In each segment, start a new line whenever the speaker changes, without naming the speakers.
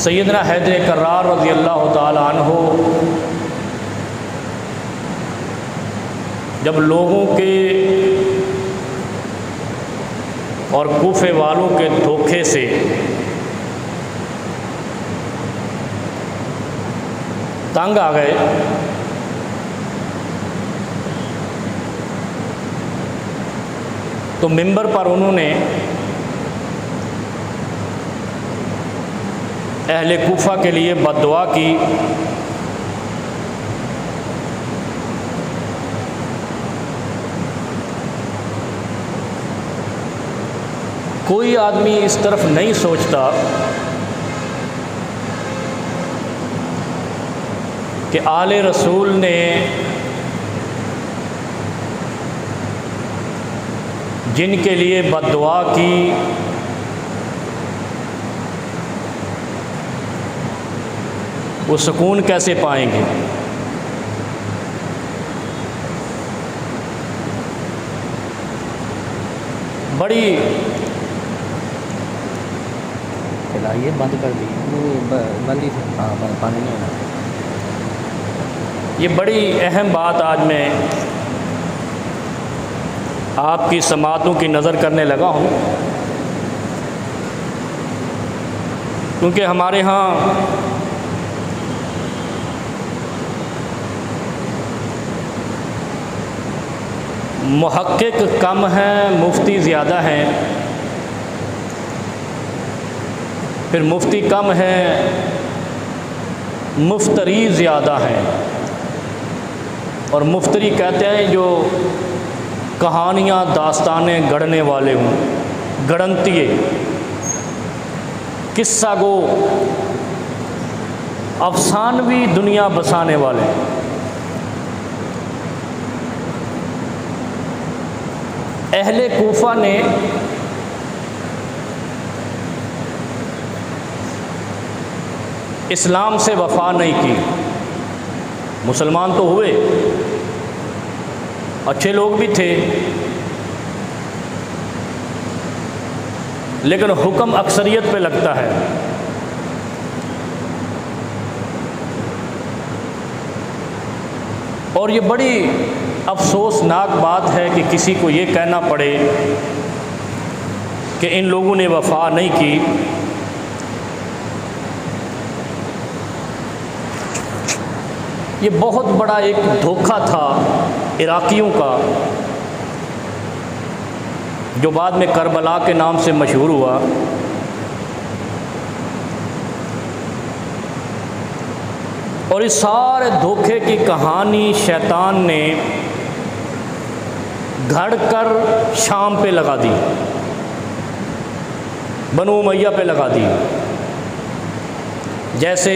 سیدنا حیدر کرار رضی اللہ تعالی عنہ جب لوگوں کے اور کوفے والوں کے دھوکے سے تنگ آ گئے تو منبر پر انہوں نے اہل کوفہ کے لیے بد دعا کی کوئی آدمی اس طرف نہیں سوچتا کہ آل رسول نے جن کے لیے بد دعا کی وہ سکون کیسے پائیں گے؟ بڑی
چلائیے بند کر دیے بند ہی ہاں پانی نہیں ہونا.
یہ بڑی اہم بات آج میں آپ کی سماعتوں کی نظر کرنے لگا ہوں، کیونکہ ہمارے ہاں محقق کم ہیں، مفتی زیادہ ہیں، پھر مفتی کم ہیں، مفتری زیادہ ہیں. اور مفتری کہتے ہیں جو کہانیاں داستانیں گڑھنے والے ہوں، گڑنتیے، قصہ گو، افسانوی دنیا بسانے والے. اہل کوفہ نے اسلام سے وفا نہیں کی. مسلمان تو ہوئے، اچھے لوگ بھی تھے، لیکن حکم اکثریت پہ لگتا ہے. اور یہ بڑی افسوسناک بات ہے کہ کسی کو یہ کہنا پڑے کہ ان لوگوں نے وفا نہیں کی. یہ بہت بڑا ایک دھوکہ تھا عراقیوں کا، جو بعد میں کربلا کے نام سے مشہور ہوا. اور اس سارے دھوکے کی کہانی شیطان نے گھڑ کر شام پہ لگا دی، بنو امیہ پہ لگا دی. جیسے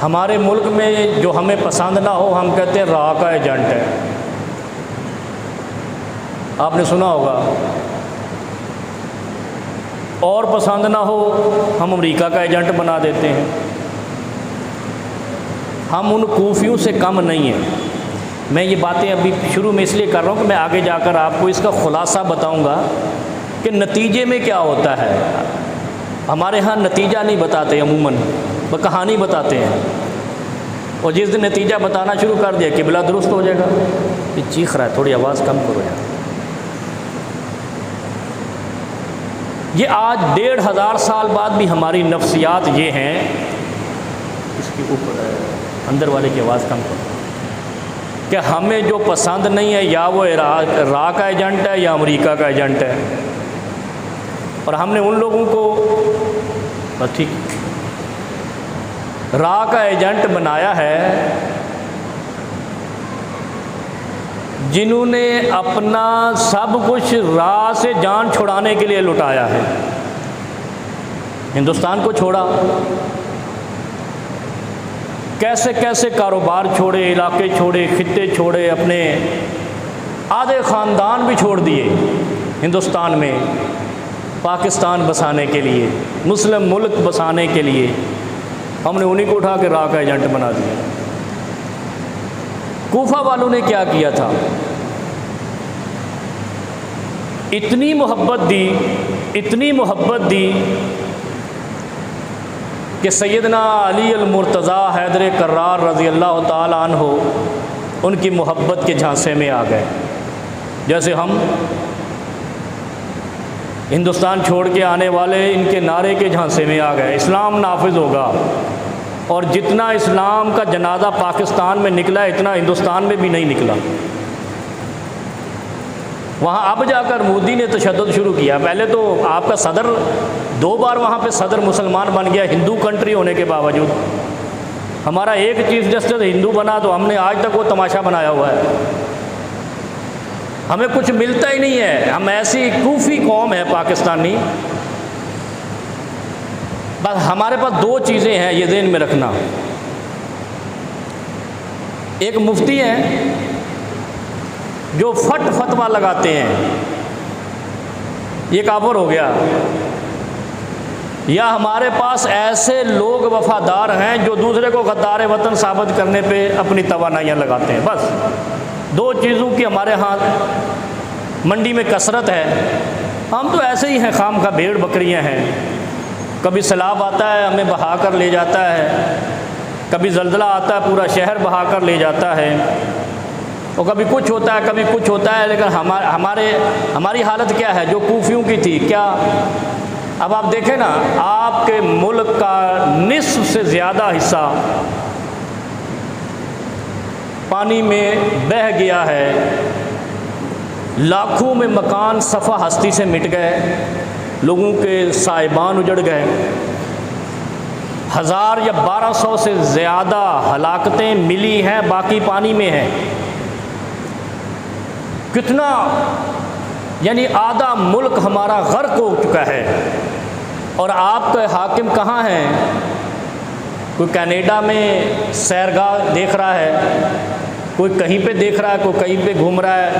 ہمارے ملک میں جو ہمیں پسند نہ ہو ہم کہتے ہیں را کا ایجنٹ ہے، آپ نے سنا ہوگا. اور پسند نہ ہو ہم امریکہ کا ایجنٹ بنا دیتے ہیں. ہم ان کوفیوں سے کم نہیں ہیں. میں یہ باتیں ابھی شروع میں اس لیے کر رہا ہوں کہ میں آگے جا کر آپ کو اس کا خلاصہ بتاؤں گا کہ نتیجے میں کیا ہوتا ہے. ہمارے ہاں نتیجہ نہیں بتاتے عموماً، وہ کہانی بتاتے ہیں. اور جس دن نتیجہ بتانا شروع کر دیا قبلہ درست ہو جائے گا. یہ چیخ رہا ہے، تھوڑی آواز کم کرو یار. یہ آج 1500 سال بعد بھی ہماری نفسیات یہ ہیں. اس کے اوپر اندر والے کی آواز کم کرو کہ ہمیں جو پسند نہیں ہے یا وہ را کا ایجنٹ ہے یا امریکہ کا ایجنٹ ہے. اور ہم نے ان لوگوں کو بس ٹھیک را کا ایجنٹ بنایا ہے جنہوں نے اپنا سب کچھ را سے جان چھڑانے کے لیے لٹایا ہے. ہندوستان کو چھوڑا، کیسے کیسے کاروبار چھوڑے، علاقے چھوڑے، خطے چھوڑے، اپنے آدھے خاندان بھی چھوڑ دیے ہندوستان میں پاکستان بسانے کے لیے، مسلم ملک بسانے کے لیے. ہم نے انہی کو اٹھا کے را کا ایجنٹ بنا دیا. کوفہ والوں نے کیا کیا تھا؟ اتنی محبت دی اتنی محبت دی کہ سیدنا علی المرتضیٰ حیدر کرار رضی اللہ تعالی عنہ ان کی محبت کے جھانسے میں آ گئے. جیسے ہم ہندوستان چھوڑ کے آنے والے ان کے نعرے کے جھانسے میں آ گئے، اسلام نافذ ہوگا. اور جتنا اسلام کا جنازہ پاکستان میں نکلا اتنا ہندوستان میں بھی نہیں نکلا. وہاں اب جا کر مودی نے تشدد شروع کیا. پہلے تو آپ کا صدر 2 بار وہاں پہ صدر مسلمان بن گیا، ہندو کنٹری ہونے کے باوجود. ہمارا ایک چیف جسٹس ہندو بنا تو ہم نے آج تک وہ تماشا بنایا ہوا ہے. ہمیں کچھ ملتا ہی نہیں ہے. ہم ایسی کوفی قوم ہے پاکستانی. بس ہمارے پاس 2 چیزیں ہیں، یہ ذہن میں رکھنا. ایک مفتی ہیں جو فتویٰ لگاتے ہیں، یہ کافر ہو گیا. یا ہمارے پاس ایسے لوگ وفادار ہیں جو دوسرے کو غدار وطن ثابت کرنے پہ اپنی توانائیاں لگاتے ہیں. بس 2 چیزوں کی ہمارے ہاں منڈی میں کثرت ہے. ہم تو ایسے ہی ہیں، خام کا بھیڑ بکریاں ہیں. کبھی سیلاب آتا ہے ہمیں بہا کر لے جاتا ہے، کبھی زلزلہ آتا ہے پورا شہر بہا کر لے جاتا ہے، اور کبھی کچھ ہوتا ہے کبھی کچھ ہوتا ہے. لیکن ہماری حالت کیا ہے جو کوفیوں کی تھی؟ کیا اب آپ دیکھیں نا، آپ کے ملک کا نصف سے زیادہ حصہ پانی میں بہہ گیا ہے. لاکھوں میں مکان صفحہ ہستی سے مٹ گئے، لوگوں کے سائبان اجڑ گئے. 1000 یا 1200 سے زیادہ ہلاکتیں ملی ہیں، باقی پانی میں ہیں. کتنا، یعنی آدھا ملک ہمارا غرق ہو چکا ہے. اور آپ کے حاکم کہاں ہیں؟ کوئی کینیڈا میں سیرگاہ دیکھ رہا ہے، کوئی کہیں پہ دیکھ رہا ہے، کوئی کہیں پہ گھوم رہا ہے،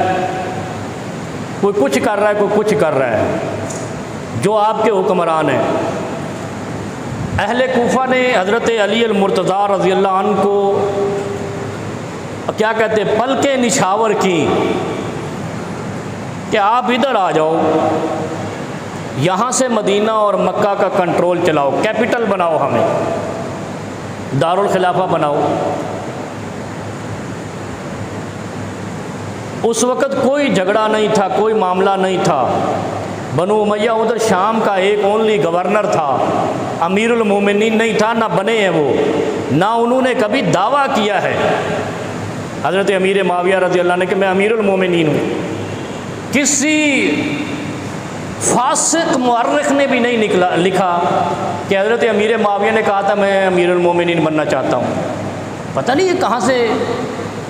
کوئی کچھ کر رہا ہے، کوئی کچھ کر رہا ہے. جو آپ کے حکمران ہیں. اہل کوفہ نے حضرت علی المرتضیٰ رضی اللہ عنہ کو کیا کہتے ہیں، پلکیں نچھاور کی کہ آپ ادھر آ جاؤ، یہاں سے مدینہ اور مکہ کا کنٹرول چلاؤ، کیپٹل بناؤ، ہمیں دارالخلافہ بناؤ. اس وقت کوئی جھگڑا نہیں تھا، کوئی معاملہ نہیں تھا. بنو امیہ ادھر شام کا ایک اونلی گورنر تھا، امیر المومنین نہیں تھا، نہ بنے ہیں وہ، نہ انہوں نے کبھی دعویٰ کیا ہے حضرت امیر معاویہ رضی اللہ عنہ کہ میں امیر المومنین ہوں. کسی فاسق مورخ نے بھی نہیں لکھا کہ حضرت امیر معاویہ نے کہا تھا میں امیر المومنین بننا چاہتا ہوں. پتہ نہیں یہ کہاں سے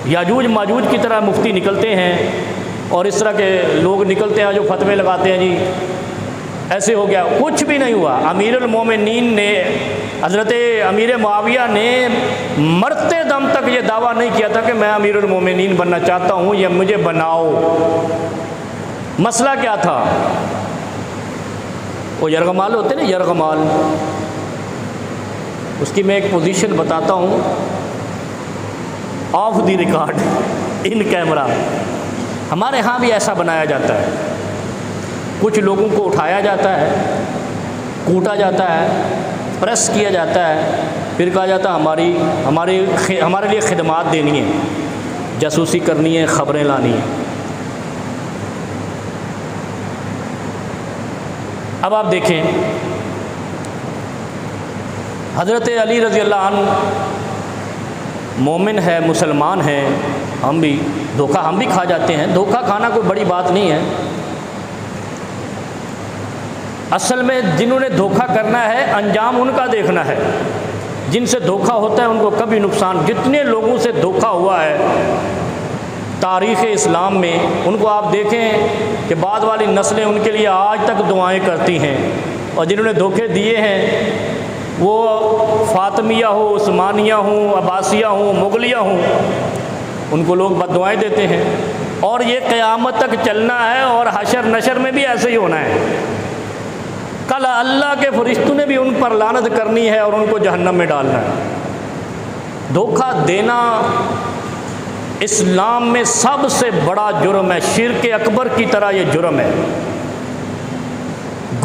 یاجوج ماجوج کی طرح مفتی نکلتے ہیں اور اس طرح کے لوگ نکلتے ہیں جو فتوے لگاتے ہیں جی ایسے ہو گیا. کچھ بھی نہیں ہوا. امیر المومنین نے، حضرت امیر معاویہ نے مرتے دم تک یہ دعویٰ نہیں کیا تھا کہ میں امیر المومنین بننا چاہتا ہوں یا مجھے بناؤ. مسئلہ کیا تھا؟ وہ یرغمال ہوتے نا، یرغمال، اس کی میں ایک پوزیشن بتاتا ہوں of the record in camera. ہمارے ہاں بھی ایسا بنایا جاتا ہے. کچھ لوگوں کو اٹھایا جاتا ہے، کوٹا جاتا ہے، پریس کیا جاتا ہے، پھر کہا جاتا ہے ہمارے لیے خدمات دینی ہے، جاسوسی کرنی ہے، خبریں لانی ہیں. اب آپ دیکھیں حضرت علی رضی اللہ عنہ مومن ہے، مسلمان ہیں. ہم بھی دھوکہ ہم بھی کھا جاتے ہیں. دھوکہ کھانا کوئی بڑی بات نہیں ہے. اصل میں جنہوں نے دھوکہ کرنا ہے انجام ان کا دیکھنا ہے. جن سے دھوکہ ہوتا ہے ان کو کبھی نقصان. جتنے لوگوں سے دھوکہ ہوا ہے تاریخ اسلام میں، ان کو آپ دیکھیں کہ بعد والی نسلیں ان کے لیے آج تک دعائیں کرتی ہیں. اور جنہوں نے دھوکے دیے ہیں وہ فاطمیہ ہو، عثمانیہ ہوں، عباسیہ ہوں، مغلیہ ہوں، ان کو لوگ بد دعائیں دیتے ہیں. اور یہ قیامت تک چلنا ہے اور حشر نشر میں بھی ایسے ہی ہونا ہے. کل اللہ کے فرشتوں نے بھی ان پر لعنت کرنی ہے اور ان کو جہنم میں ڈالنا ہے. دھوکہ دینا اسلام میں سب سے بڑا جرم ہے. شرک اکبر کی طرح یہ جرم ہے.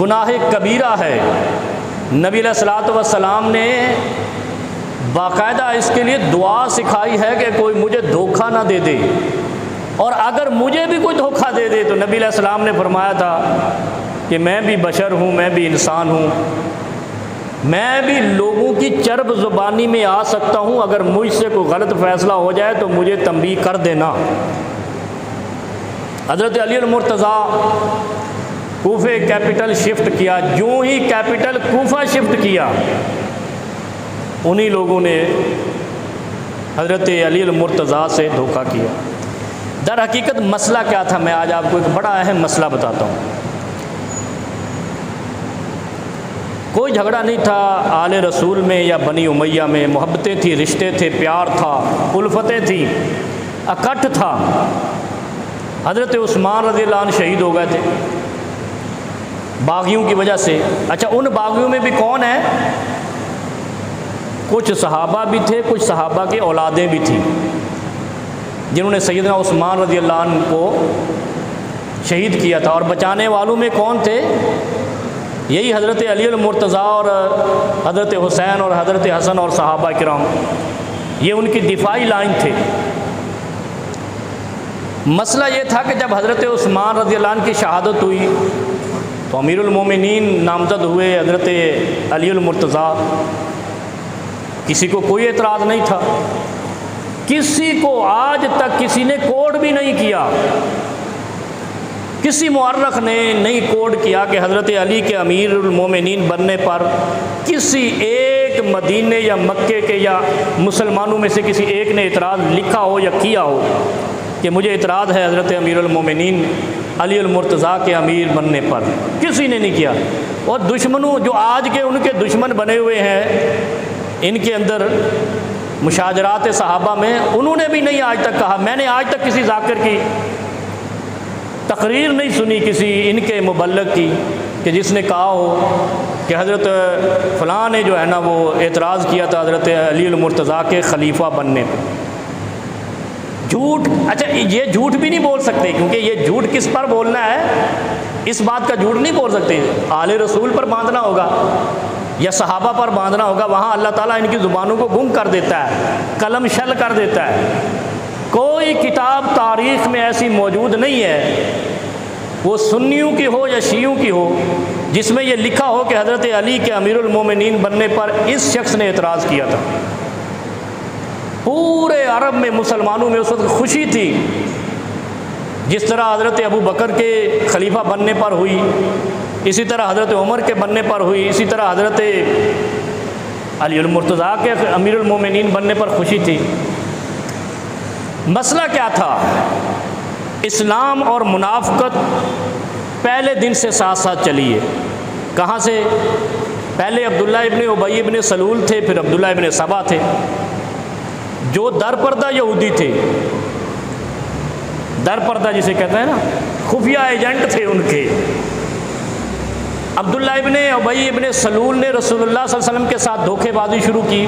گناہ کبیرہ ہے۔ نبی علیہ الصلوۃ والسلام نے باقاعدہ اس کے لیے دعا سکھائی ہے کہ کوئی مجھے دھوکہ نہ دے دے، اور اگر مجھے بھی کوئی دھوکہ دے دے تو نبی علیہ السلام نے فرمایا تھا کہ میں بھی بشر ہوں، میں بھی انسان ہوں، میں بھی لوگوں کی چرب زبانی میں آ سکتا ہوں، اگر مجھ سے کوئی غلط فیصلہ ہو جائے تو مجھے تنبیہ کر دینا۔ حضرت علی المرتضیٰ کوفے کیپٹل شفٹ کیا، جو ہی کیپٹل کوفہ شفٹ کیا انہی لوگوں نے حضرت علی المرتضیٰ سے دھوکہ کیا۔ در حقیقت مسئلہ کیا تھا، میں آج آپ کو ایک بڑا اہم مسئلہ بتاتا ہوں۔ کوئی جھگڑا نہیں تھا آل رسول میں یا بنی امیہ میں، محبتیں تھیں، رشتے تھے، پیار تھا، الفتیں تھیں، اکٹھ تھا۔ حضرت عثمان رضی اللہ عنہ شہید ہو گئے تھے باغیوں کی وجہ سے۔ اچھا، ان باغیوں میں بھی کون ہے؟ کچھ صحابہ بھی تھے، کچھ صحابہ کی اولادیں بھی تھیں جنہوں نے سیدنا عثمان رضی اللہ عنہ کو شہید کیا تھا، اور بچانے والوں میں کون تھے؟ یہی حضرت علی المرتضیٰ اور حضرت حسین اور حضرت حسن اور صحابہ کرام، یہ ان کی دفاعی لائن تھے۔ مسئلہ یہ تھا کہ جب حضرت عثمان رضی اللہ عنہ کی شہادت ہوئی تو امیر المومنین نامزد ہوئے حضرت علی المرتضیٰ، کسی کو کوئی اعتراض نہیں تھا، کسی کو آج تک کسی نے کوڈ بھی نہیں کیا، کسی مورخ نے نہیں کوڈ کیا کہ حضرت علی کے امیر المومنین بننے پر کسی ایک مدینے یا مکے کے یا مسلمانوں میں سے کسی ایک نے اعتراض لکھا ہو یا کیا ہو کہ مجھے اعتراض ہے حضرت امیر المومنین علی المرتضیٰ کے امیر بننے پر۔ کسی نے نہیں کیا۔ اور دشمنوں جو آج کے ان کے دشمن بنے ہوئے ہیں، ان کے اندر مشاجرات صحابہ میں، انہوں نے بھی نہیں آج تک کہا۔ میں نے آج تک کسی ذاکر کی تقریر نہیں سنی کسی ان کے مبلغ کی کہ جس نے کہا ہو کہ حضرت فلاں نے جو ہے نا وہ اعتراض کیا تھا حضرت علی المرتضیٰ کے خلیفہ بننے پر۔ جھوٹ، اچھا یہ جھوٹ بھی نہیں بول سکتے، کیونکہ یہ جھوٹ کس پر بولنا ہے، اس بات کا جھوٹ نہیں بول سکتے۔ آل رسول پر باندھنا ہوگا یا صحابہ پر باندھنا ہوگا، وہاں اللہ تعالیٰ ان کی زبانوں کو گم کر دیتا ہے، قلم شل کر دیتا ہے۔ کوئی کتاب تاریخ میں ایسی موجود نہیں ہے، وہ سنیوں کی ہو یا شیعوں کی ہو، جس میں یہ لکھا ہو کہ حضرت علی کے امیر المومنین بننے پر اس شخص نے اعتراض کیا تھا۔ پورے عرب میں مسلمانوں میں اس وقت خوشی تھی، جس طرح حضرت ابو بکر کے خلیفہ بننے پر ہوئی، اسی طرح حضرت عمر کے بننے پر ہوئی، اسی طرح حضرت علی المرتضیٰ کے امیر المومنین بننے پر خوشی تھی۔ مسئلہ کیا تھا؟ اسلام اور منافقت پہلے دن سے ساتھ ساتھ چلی ہے۔ کہاں سے؟ پہلے عبداللہ ابن ابی ابن سلول تھے، پھر عبداللہ ابن سبا تھے، جو در پردہ یہودی تھے، در پردہ جسے کہتے ہیں نا، خفیہ ایجنٹ تھے ان کے۔ عبداللہ ابن ابی ابن سلول نے رسول اللہ صلی اللہ علیہ وسلم کے ساتھ دھوکے بازی شروع کی،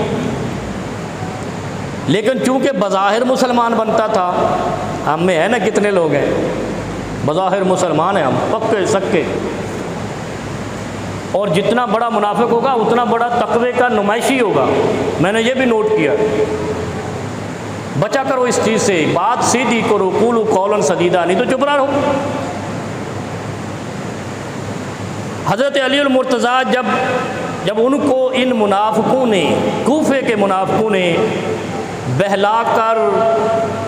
لیکن چونکہ بظاہر مسلمان بنتا تھا، ہم میں ہے نا کتنے لوگ ہیں بظاہر مسلمان ہیں، ہم پکے سکے، اور جتنا بڑا منافق ہوگا اتنا بڑا تقوی کا نمائشی ہوگا۔ میں نے یہ بھی نوٹ کیا، بچا کرو اس چیز سے، بات سیدھی کرو، قولوا قولا سدیدا، نہیں تو چپ رہو۔ حضرت علی المرتضیٰ جب ان کو ان منافقوں نے، کوفے کے منافقوں نے بہلا کر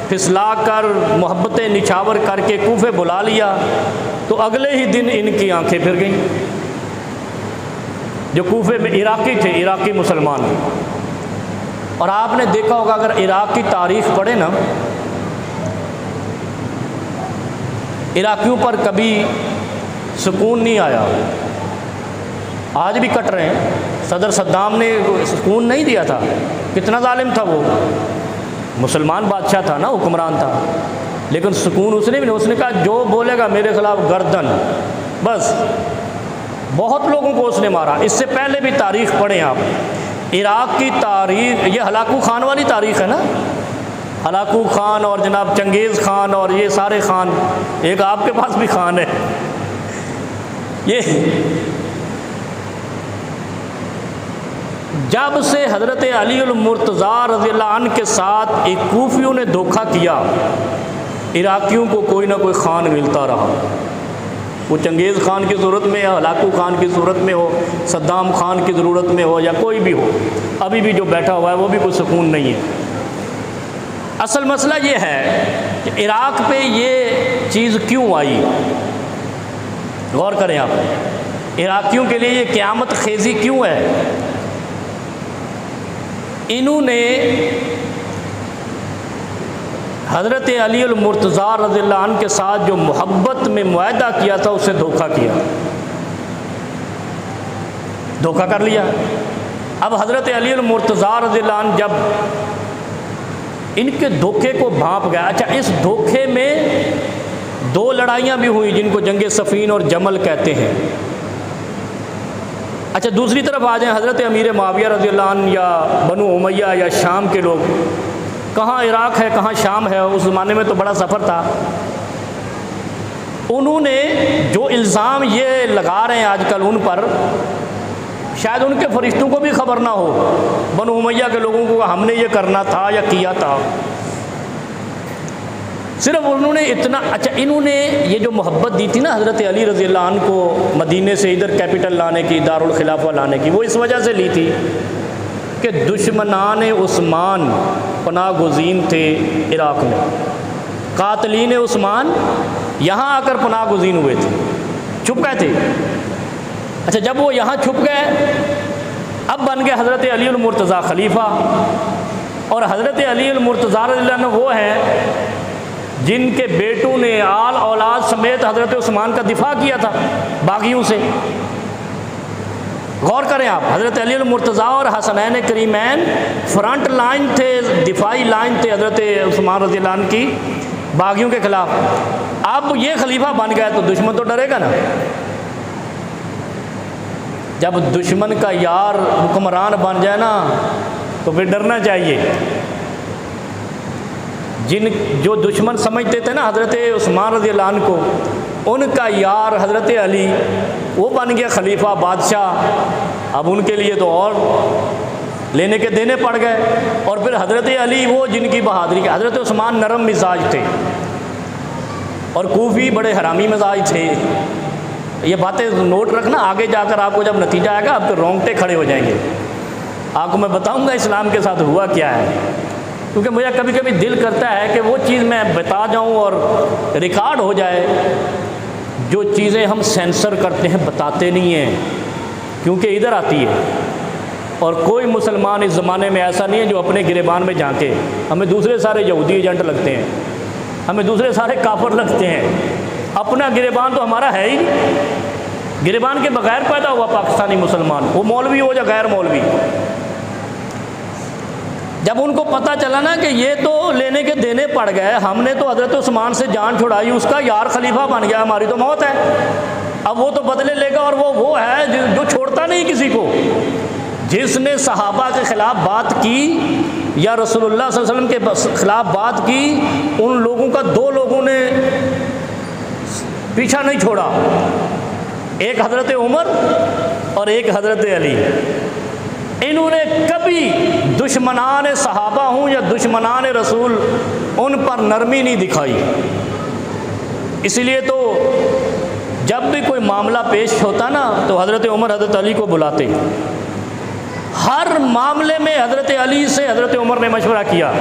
پھسلا کر محبتیں نچھاور کر کے کوفے بلا لیا، تو اگلے ہی دن ان کی آنکھیں پھر گئیں۔ جو کوفے میں عراقی تھے، عراقی مسلمان، اور آپ نے دیکھا ہوگا اگر عراق کی تاریخ پڑھے نا، عراقیوں پر کبھی سکون نہیں آیا، آج بھی کٹ رہے ہیں۔ صدر صدام نے سکون نہیں دیا تھا، کتنا ظالم تھا وہ، مسلمان بادشاہ تھا نا، حکمران تھا، لیکن سکون اس نے بھی نہیں۔ اس نے کہا جو بولے گا میرے خلاف گردن، بس۔ بہت لوگوں کو اس نے مارا۔ اس سے پہلے بھی تاریخ پڑھیں آپ، عراق کی تاریخ، یہ ہلاکو خان والی تاریخ ہے نا، ہلاکو خان اور جناب چنگیز خان اور یہ سارے خان، ایک آپ کے پاس بھی خان ہے، جب سے حضرت علی المرتضیٰ رضی اللہ عنہ کے ساتھ ایک کوفیوں نے دھوکہ کیا، عراقیوں کو کوئی نہ کوئی خان ملتا رہا، وہ چنگیز خان کی صورت میں یا ہلاکو خان کی صورت میں ہو، صدام خان کی ضرورت میں ہو، یا کوئی بھی ہو، ابھی بھی جو بیٹھا ہوا ہے وہ بھی کوئی سکون نہیں ہے۔ اصل مسئلہ یہ ہے کہ عراق پہ یہ چیز کیوں آئی، غور کریں آپ، عراقیوں کے لیے یہ قیامت خیزی کیوں ہے؟ انہوں نے حضرت علی المرتضیٰ رضی اللہ عنہ کے ساتھ جو محبت میں معاہدہ کیا تھا اسے دھوکہ کیا، دھوکہ کر لیا۔ اب حضرت علی المرتضیٰ رضی اللہ عنہ جب ان کے دھوکے کو بھانپ گیا، اچھا اس دھوکے میں دو لڑائیاں بھی ہوئی جن کو جنگ صفین اور جمل کہتے ہیں۔ اچھا دوسری طرف آ جائیں، حضرت امیر معاویہ رضی اللہ عنہ یا بنو امیہ یا شام کے لوگ، کہاں عراق ہے کہاں شام ہے، اس زمانے میں تو بڑا سفر تھا۔ انہوں نے جو الزام یہ لگا رہے ہیں آج کل ان پر، شاید ان کے فرشتوں کو بھی خبر نہ ہو، بنو امیہ کے لوگوں کو ہم نے یہ کرنا تھا یا کیا تھا، صرف انہوں نے اتنا، اچھا انہوں نے یہ جو محبت دی تھی نا حضرت علی رضی اللہ عنہ کو مدینے سے ادھر کیپٹل لانے کی، دارالخلافہ لانے کی، وہ اس وجہ سے لی تھی کہ دشمنان عثمان پناہ گزین تھے عراق میں، قاتلین عثمان یہاں آ کر پناہ گزین ہوئے تھے، چھپ گئے تھے۔ اچھا جب وہ یہاں چھپ گئے، اب بن گئے حضرت علی المرتضیٰ خلیفہ، اور حضرت علی المرتضیٰ رضی اللہ عنہ وہ ہیں جن کے بیٹوں نے آل اولاد سمیت حضرت عثمان کا دفاع کیا تھا باغیوں سے۔ غور کریں آپ، حضرت علی المرتضیٰ اور حسنین کریمین فرنٹ لائن تھے، دفاعی لائن تھے حضرت عثمان رضی اللہ عنہ کی باغیوں کے خلاف۔ اب یہ خلیفہ بن گیا تو دشمن تو ڈرے گا نا، جب دشمن کا یار حکمران بن جائے نا تو پھر ڈرنا چاہیے۔ جو دشمن سمجھتے تھے نا حضرت عثمان رضی اللہ عنہ کو، ان کا یار حضرت علی وہ بن گیا خلیفہ بادشاہ، اب ان کے لیے تو اور لینے کے دینے پڑ گئے۔ اور پھر حضرت علی وہ جن کی بہادری کے، حضرت عثمان نرم مزاج تھے اور کوفی بڑے حرامی مزاج تھے۔ یہ باتیں نوٹ رکھنا، آگے جا کر آپ کو جب نتیجہ آئے گا آپ کے رونگٹے کھڑے ہو جائیں گے۔ آپ کو میں بتاؤں گا اسلام کے ساتھ ہوا کیا ہے، کیونکہ مجھے کبھی کبھی دل کرتا ہے کہ وہ چیز میں بتا جاؤں اور ریکارڈ ہو جائے۔ جو چیزیں ہم سینسر کرتے ہیں بتاتے نہیں ہیں، کیونکہ ادھر آتی ہے، اور کوئی مسلمان اس زمانے میں ایسا نہیں ہے جو اپنے گریبان میں جھانکے۔ ہمیں دوسرے سارے یہودی ایجنٹ لگتے ہیں، ہمیں دوسرے سارے کافر لگتے ہیں، اپنا گریبان تو ہمارا ہے ہی نہیں۔ گریبان کے بغیر پیدا ہوا پاکستانی مسلمان، وہ مولوی ہو یا غیر مولوی۔ جب ان کو پتہ چلا نا کہ یہ تو لینے کے دینے پڑ گئے، ہم نے تو حضرت عثمان سے جان چھڑائی، اس کا یار خلیفہ بن گیا، ہماری تو موت ہے، اب وہ تو بدلے لے گا، اور وہ ہے جو چھوڑتا نہیں کسی کو، جس نے صحابہ کے خلاف بات کی یا رسول اللہ صلی اللہ علیہ وسلم کے خلاف بات کی، ان لوگوں کا دو لوگوں نے پیچھا نہیں چھوڑا، ایک حضرت عمر اور ایک حضرت علی۔ انہوں نے کبھی دشمنان صحابہ ہوں یا دشمنان رسول ان پر نرمی نہیں دکھائی۔ اسی لیے تو جب بھی کوئی معاملہ پیش ہوتا نا تو حضرت عمر حضرت علی کو بلاتے، ہر معاملے میں حضرت علی سے حضرت عمر نے مشورہ کیا،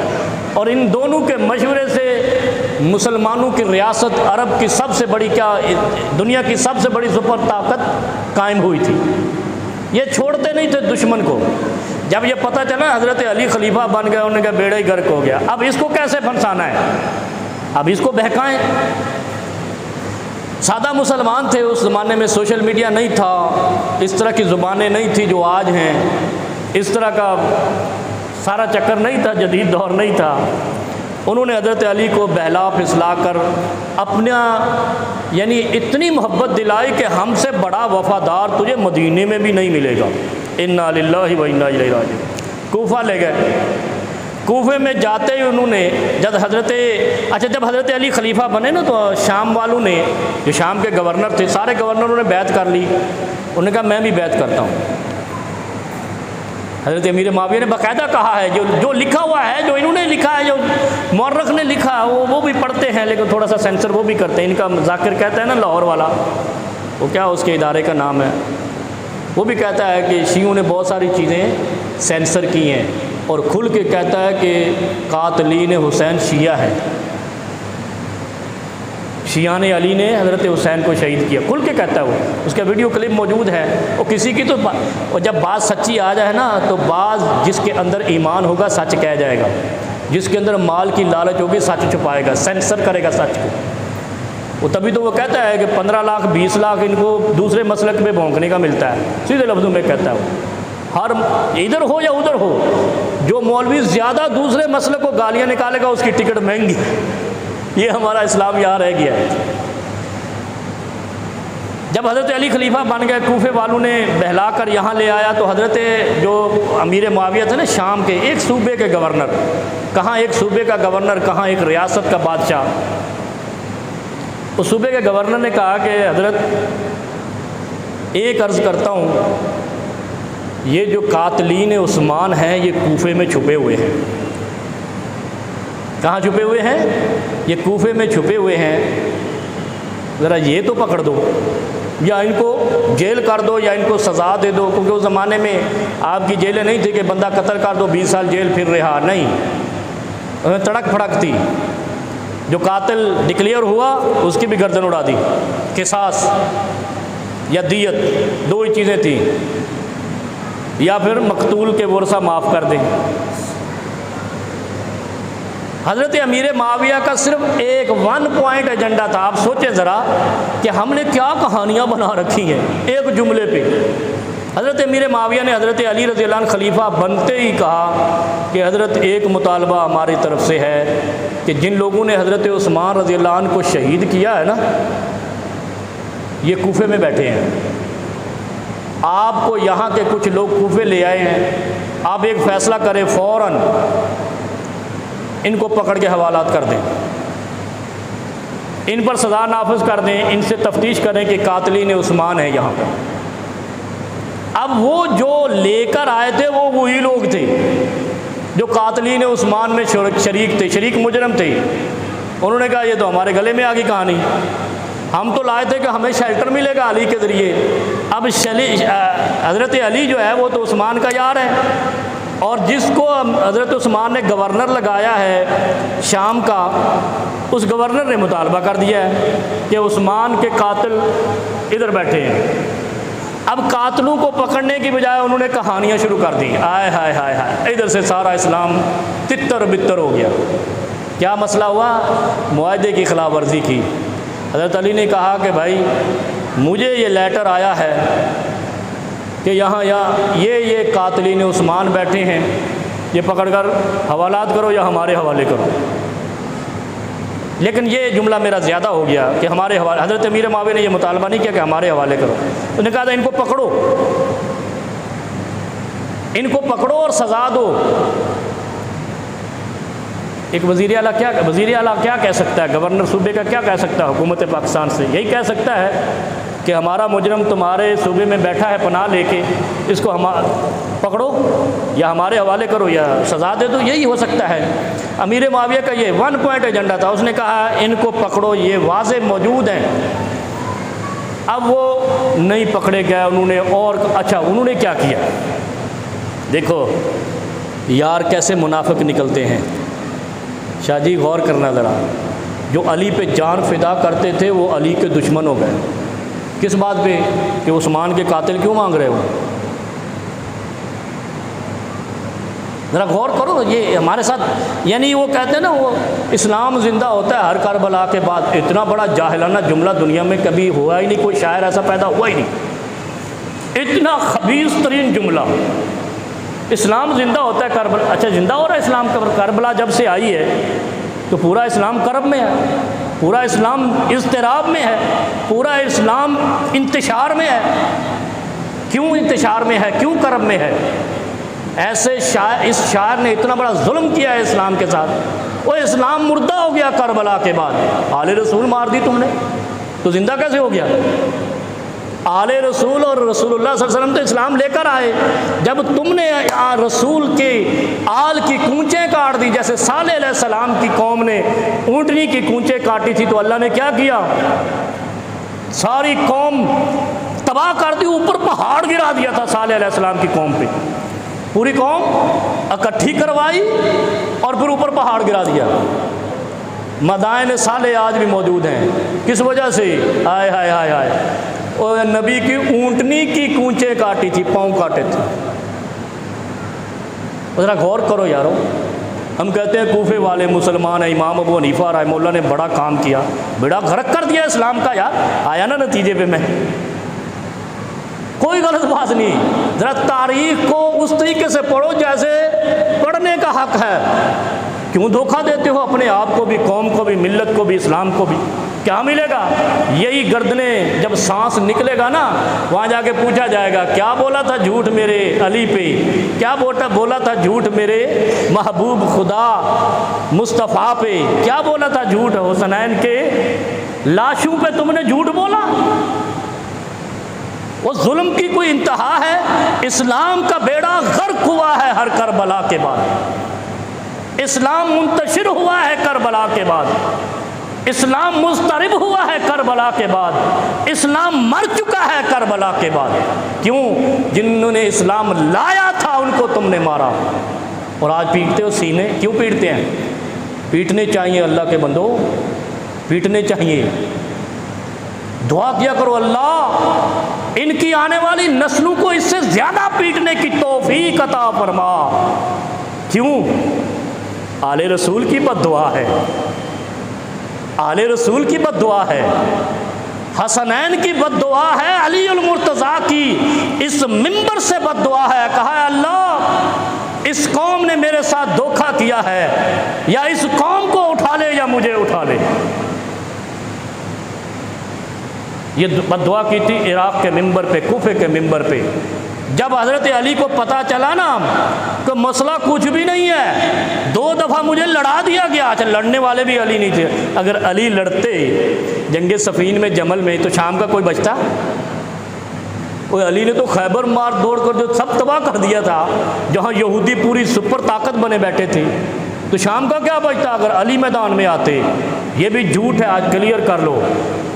اور ان دونوں کے مشورے سے مسلمانوں کی ریاست عرب کی سب سے بڑی، کیا دنیا کی سب سے بڑی سپر طاقت قائم ہوئی تھی۔ یہ چھوڑتے نہیں تھے دشمن کو۔ جب یہ پتہ چلا حضرت علی خلیفہ بن گیا، انہوں نے کہا بیڑا ہی غرق ہو گیا، اب اس کو کیسے پھنسانا ہے، اب اس کو بہکائیں۔ سادہ مسلمان تھے اس زمانے میں، سوشل میڈیا نہیں تھا، اس طرح کی زبانیں نہیں تھی جو آج ہیں، اس طرح کا سارا چکر نہیں تھا، جدید دور نہیں تھا۔ انہوں نے حضرت علی کو بہلا پھسلا کر اپنا یعنی اتنی محبت دلائی کہ ہم سے بڑا وفادار تجھے مدینے میں بھی نہیں ملے گا۔ انا للہ و انا الیہ راجعون۔ کوفہ لے گئے، کوفے میں جاتے ہی انہوں نے جب حضرت علی خلیفہ بنے نا تو شام والوں نے، جو شام کے گورنر تھے، سارے گورنروں نے بیعت کر لی۔ انہوں نے کہا میں بھی بیعت کرتا ہوں۔ حضرت امیر معاویہ نے باقاعدہ کہا ہے، جو لکھا ہوا ہے، جو انہوں نے لکھا ہے، جو مورخ نے لکھا ہے وہ بھی پڑھتے ہیں، لیکن تھوڑا سا سینسر وہ بھی کرتے ہیں۔ ان کا ذاکر کہتا ہے نا لاہور والا، وہ کیا اس کے ادارے کا نام ہے، وہ بھی کہتا ہے کہ شیعوں نے بہت ساری چیزیں سینسر کی ہیں، اور کھل کے کہتا ہے کہ قاتلین حسین شیعہ ہیں، شیعان علی نے حضرت حسین کو شہید کیا، کھل کے کہتا ہے وہ، اس کا ویڈیو کلپ موجود ہے۔ اور کسی کی تو اور جب بات سچی آ جائے نا تو بعض جس کے اندر ایمان ہوگا سچ کہہ جائے گا، جس کے اندر مال کی لالچ ہوگی سچ چھپائے گا، سینسر کرے گا سچ کو۔ وہ تبھی تو وہ کہتا ہے کہ 15 لاکھ 20 لاکھ ان کو دوسرے مسلک میں بھونکنے کا ملتا ہے، سیدھے لفظوں میں کہتا ہے وہ، ہر ادھر ہو یا ادھر ہو، جو مولوی زیادہ دوسرے مسلک کو گالیاں نکالے گا اس کی ٹکٹ مہنگی۔ یہ ہمارا اسلام یہاں رہ گیا ہے۔ جب حضرت علی خلیفہ بن گئے، کوفے والوں نے بہلا کر یہاں لے آیا، تو حضرت جو امیر معاویہ تھے نا شام کے، ایک صوبے کے گورنر، کہاں ایک صوبے کا گورنر، کہاں ایک ریاست کا بادشاہ، اس صوبے کے گورنر نے کہا کہ حضرت ایک عرض کرتا ہوں، یہ جو قاتلین عثمان ہیں یہ کوفے میں چھپے ہوئے ہیں۔ کہاں چھپے ہوئے ہیں؟ یہ کوفے میں چھپے ہوئے ہیں، ذرا یہ تو پکڑ دو، یا ان کو جیل کر دو، یا ان کو سزا دے دو، کیونکہ اس زمانے میں آپ کی جیلیں نہیں تھی کہ بندہ قتل کر دو 20 سال جیل پھر رہا، نہیں، انہیں تڑک پھڑک تھی، جو قاتل ڈکلیئر ہوا اس کی بھی گردن اڑا دی، قصاص یا دیت، دو ہی چیزیں تھیں، یا پھر مقتول کے ورثہ معاف کر دیں۔ حضرت امیر معاویہ کا صرف ایک 1 پوائنٹ ایجنڈا تھا، آپ سوچیں ذرا کہ ہم نے کیا کہانیاں بنا رکھی ہیں ایک جملے پہ۔ حضرت امیر معاویہ نے حضرت علی رضی اللہ عنہ خلیفہ بنتے ہی کہا کہ حضرت ایک مطالبہ ہماری طرف سے ہے کہ جن لوگوں نے حضرت عثمان رضی اللہ عنہ کو شہید کیا ہے نا، یہ کوفے میں بیٹھے ہیں، آپ کو یہاں کے کچھ لوگ کوفے لے آئے ہیں، آپ ایک فیصلہ کریں، فوراً ان کو پکڑ کے حوالات کر دیں، ان پر سزا نافذ کر دیں، ان سے تفتیش کریں کہ قاتلین عثمان ہیں یہاں پر۔ اب وہ جو لے کر آئے تھے وہ وہی لوگ تھے جو قاتلین عثمان میں شریک تھے، شریک مجرم تھے۔ انہوں نے کہا یہ تو ہمارے گلے میں آ گئی کہانی، ہم تو لائے تھے کہ ہمیں شیلٹر ملے گا علی کے ذریعے۔ اب حضرت علی جو ہے وہ تو عثمان کا یار ہے، اور جس کو حضرت عثمان نے گورنر لگایا ہے شام کا، اس گورنر نے مطالبہ کر دیا ہے کہ عثمان کے قاتل ادھر بیٹھے ہیں۔ اب قاتلوں کو پکڑنے کی بجائے انہوں نے کہانیاں شروع کر دی، آئے ہائے ہائے ہائے، ادھر سے سارا اسلام تتر بتر ہو گیا۔ کیا مسئلہ ہوا؟ معاہدے کی خلاف ورزی کی۔ حضرت علی نے کہا کہ بھائی مجھے یہ لیٹر آیا ہے کہ یہاں یہ قاتلین عثمان بیٹھے ہیں، یہ پکڑ کر حوالات کرو یا ہمارے حوالے کرو۔ لیکن یہ جملہ میرا زیادہ ہو گیا کہ ہمارے حوالے، حضرت امیر معاویہ نے یہ مطالبہ نہیں کیا کہ ہمارے حوالے کرو، انہوں نے کہا تھا ان کو پکڑو، ان کو پکڑو اور سزا دو۔ ایک وزیر اعلیٰ کیا کہہ سکتا ہے؟ گورنر صوبے کا کیا کہہ سکتا ہے حکومت پاکستان سے؟ یہی کہہ سکتا ہے کہ ہمارا مجرم تمہارے صوبے میں بیٹھا ہے پناہ لے کے، اس کو پکڑو یا ہمارے حوالے کرو یا سزا دے دو، یہی ہو سکتا ہے۔ امیر معاویہ کا یہ 1 پوائنٹ ایجنڈا تھا، اس نے کہا ان کو پکڑو، یہ واضح موجود ہیں۔ اب وہ نہیں پکڑے گئے، انہوں نے اور اچھا انہوں نے کیا کیا؟ دیکھو یار کیسے منافق نکلتے ہیں۔ شاہ جی غور کرنا ذرا، جو علی پہ جان فدا کرتے تھے وہ علی کے دشمن ہو گئے۔ کس بات پہ؟ کہ عثمان کے قاتل کیوں مانگ رہے ہو؟ ذرا غور کرو، یہ ہمارے ساتھ، یعنی وہ کہتے ہیں نا وہ اسلام زندہ ہوتا ہے ہر کربلا کے بعد۔ اتنا بڑا جاہلانہ جملہ دنیا میں کبھی ہوا ہی نہیں، کوئی شاعر ایسا پیدا ہوا ہی نہیں، اتنا خبیث ترین جملہ۔ اسلام زندہ ہوتا ہے کربلا، اچھا زندہ ہو رہا ہے اسلام؟ کربلا جب سے آئی ہے تو پورا اسلام کرب میں ہے، پورا اسلام اضطراب میں ہے، پورا اسلام انتشار میں ہے۔ کیوں انتشار میں ہے؟ کیوں کرب میں ہے؟ ایسے اس شاعر نے اتنا بڑا ظلم کیا ہے اسلام کے ساتھ، وہ اسلام مردہ ہو گیا کربلا کے بعد، آل رسول مار دی تم نے، تو زندہ کیسے ہو گیا؟ آل رسول اور رسول اللہ صلی اللہ علیہ وسلم تو اسلام لے کر آئے. جب تم نے رسول کے آل کی کونچیں کاٹ دی، جیسے صالح علیہ السلام کی قوم نے اونٹنی کی کونچیں کاٹی تھی، تو اللہ نے کیا کیا؟ ساری قوم تباہ کر دی، اوپر پہاڑ گرا دیا تھا صالح علیہ السلام کی قوم پہ. پوری قوم اکٹھی کروائی اور پھر اوپر پہاڑ گرا دیا. مدائن صالح آج بھی موجود ہیں. کس وجہ سے؟ ہائے ہائے ہائے ہائے، اور نبی کی اونٹنی کی کونچیں کاٹی تھی، پاؤں کاٹے تھے. ذرا غور کرو یارو. ہم کہتے ہیں کوفے والے مسلمان ہیں، امام ابو حنیفہ رحمہ اللہ نے بڑا کام کیا، بیڑا غرق کر دیا اسلام کا. یار آیا نا نتیجے پہ. میں کوئی غلط بات نہیں. ذرا تاریخ کو اس طریقے سے پڑھو جیسے پڑھنے کا حق ہے. کیوں دھوکہ دیتے ہو اپنے آپ کو بھی، قوم کو بھی، ملت کو بھی، اسلام کو بھی؟ کیا ملے گا؟ یہی گردنیں جب سانس نکلے گا نا، وہاں جا کے پوچھا جائے گا کیا بولا تھا جھوٹ میرے علی پہ، کیا بولا تھا جھوٹ میرے محبوب خدا مصطفیٰ پہ، کیا بولا تھا جھوٹ حسنین کے لاشوں پہ تم نے جھوٹ بولا؟ وہ ظلم کی کوئی انتہا ہے؟ اسلام کا بیڑا غرق ہوا ہے ہر کربلا کے بعد. اسلام منتشر ہوا ہے کربلا کے بعد. اسلام مضطرب ہوا ہے کربلا کے بعد. اسلام مر چکا ہے کربلا کے بعد. کیوں؟ جنہوں نے اسلام لایا تھا ان کو تم نے مارا. اور آج پیٹتے ہو سینے. کیوں پیٹتے ہیں؟ پیٹنے چاہیے اللہ کے بندو، پیٹنے چاہیے. دعا کیا کرو اللہ ان کی آنے والی نسلوں کو اس سے زیادہ پیٹنے کی توفیق عطا فرما. کیوں؟ آل رسول کی بد دعا ہے، آل رسول کی بد دعا ہے، حسنین کی بد دعا ہے، علی المرتضیٰ کی اس منبر سے بد دعا ہے. کہا ہے اللہ اس قوم نے میرے ساتھ دھوکہ کیا ہے، یا اس قوم کو اٹھا لے یا مجھے اٹھا لے. یہ بد دعا کی تھی عراق کے منبر پہ، کوفے کے منبر پہ. جب حضرت علی کو پتہ چلا نا کہ مسئلہ کچھ بھی نہیں ہے، 2 دفعہ مجھے لڑا دیا گیا. اچھا لڑنے والے بھی علی نہیں تھے. اگر علی لڑتے جنگ صفین میں، جمل میں، تو شام کا کوئی بچتا؟ وہ علی نے تو خیبر مار دوڑ کر جو سب تباہ کر دیا تھا، جہاں یہودی پوری سپر طاقت بنے بیٹھے تھے، تو شام کا کیا بچتا اگر علی میدان میں آتے؟ یہ بھی جھوٹ ہے، آج کلیئر کر لو.